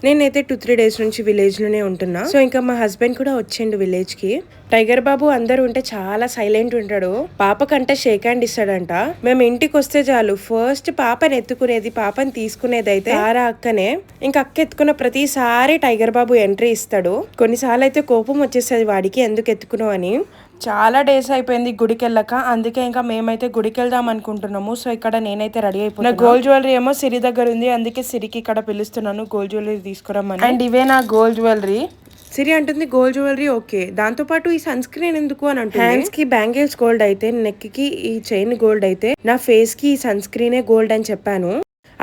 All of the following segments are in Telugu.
నేనైతే 2-3 డేస్ నుంచి విలేజ్ లోనే ఉంటున్నా. సో ఇంకా మా హస్బెండ్ కూడా వచ్చిండు విలేజ్ కి. టైగర్ బాబు అందరు ఉంటే చాలా సైలెంట్ ఉంటాడు. పాపకంటే షేక్ హ్యాండ్ ఇస్తాడంట. మేము ఇంటికి వస్తే చాలు ఫస్ట్ పాపని ఎత్తుకునేది, పాపని తీసుకునేది అయితే సారా అక్కనే. ఇంకా అక్క ఎత్తుకున్న ప్రతిసారి టైగర్ బాబు ఎంట్రీ ఇస్తాడు. కొన్నిసార్లు అయితే కోపం వచ్చేస్తుంది వాడికి, ఎందుకు ఎత్తుకున్నావు అని. చాలా డేస్ అయిపోయింది గుడికి వెళ్ళక, అందుకే ఇంకా మేమైతే గుడికి వెళ్దాం అనుకుంటున్నాము. సో ఇక్కడ నేనైతే రెడీ అయిపోయినా. గోల్డ్ జ్యువెలరీ ఏమో సిరి దగ్గర ఉంది, అందుకే సిరికి ఇక్కడ పిలుస్తున్నాను గోల్డ్ జ్యువెలరీ తీసుకురమ్మని. అండ్ ఇవే నా గోల్డ్ జ్యువెలరీ. సిరి అంటుంది గోల్డ్ జ్యువెలరీ ఓకే, దాంతో పాటు ఈ సన్ స్క్రీన్ ఎందుకు అని అంటుంది. హ్యాండ్స్ కి బ్యాంగిల్స్ గోల్డ్ అయితే, నెక్ కి ఈ చైన్ గోల్డ్ అయితే, నా ఫేస్ కి ఈ సన్ స్క్రీనే గోల్డ్ అని చెప్పాను.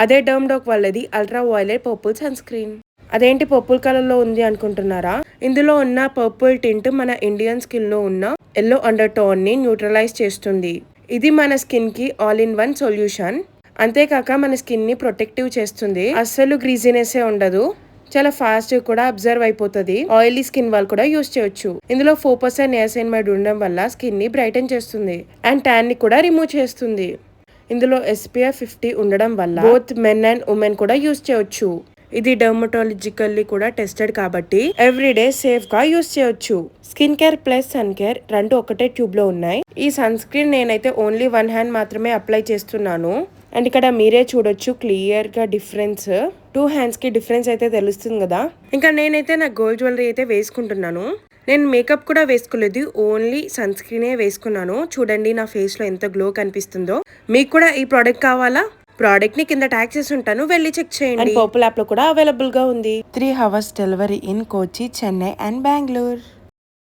అదే డర్మ్ డాక్ వాళ్ళది ultra violet purple sunscreen. అదేంటి పర్పుల్ కలర్ లో ఉంది అనుకుంటున్నారా? ఇందులో ఉన్న పర్పుల్ టింట్ మన ఇండియన్ స్కిన్ లో ఉన్న ఎల్లో అండర్ టోన్ ని న్యూట్రలైజ్ చేస్తుంది. ఇది మన స్కిన్ కి ఆల్ ఇన్ వన్ సొల్యూషన్. అంతేకాక మన స్కిన్ ని ప్రొటెక్టివ్ చేస్తుంది. అస్సలు గ్రీజీనెస్ ఉండదు. చాలా ఫాస్ట్ కూడా అబ్జర్వ్ అయిపోతుంది. ఆయిలీ స్కిన్ వాళ్ళు కూడా యూస్ చేయొచ్చు. ఇందులో 4% నియాసినమైడ్ ఉండడం వల్ల స్కిన్ ని బ్రైటన్ చేస్తుంది అండ్ ట్యాన్ ని కూడా రిమూవ్ చేస్తుంది. ఇందులో SPF 50 ఉండడం వల్ల బోత్ మెన్ అండ్ ఉమెన్ కూడా యూస్ చేయొచ్చు. ఇది డర్మటాలజికల్లీ కూడా టెస్టెడ్ కాబట్టి ఎవ్రీడే సేఫ్ గా యూస్ చేయొచ్చు. Skin care plus sun care రెండు ఒకటే ట్యూబ్ లో ఉన్నాయి. ఈ సన్ స్క్రీన్ నేనైతే ఓన్లీ 1 హ్యాండ్ మాత్రమే అప్లై చేస్తున్నాను. అండ్ ఇక్కడ మీరే చూడొచ్చు క్లియర్ గా డిఫరెన్స్. 2 హ్యాండ్స్ కి డిఫరెన్స్ అయితే తెలుస్తుంది కదా. ఇంకా నేనైతే నా గోల్డ్ జ్యువెలరీ అయితే వేసుకుంటున్నాను. నేను మేకప్ కూడా వేసుకోలేదు, ఓన్లీ సన్ స్క్రీనే వేసుకున్నాను. చూడండి నా ఫేస్ లో ఎంత గ్లో కనిపిస్తుందో. మీకు కూడా ఈ ప్రోడక్ట్ కావాలా? ప్రోడక్ట్ ని కింద ట్యాగ్ చేసి ఉంటాను, వెళ్ళి చెక్ చేయండి. పర్పుల్ యాప్ లో కూడా అవైలబుల్ గా ఉంది. 3 hours delivery in Kochi, Chennai and Bengaluru.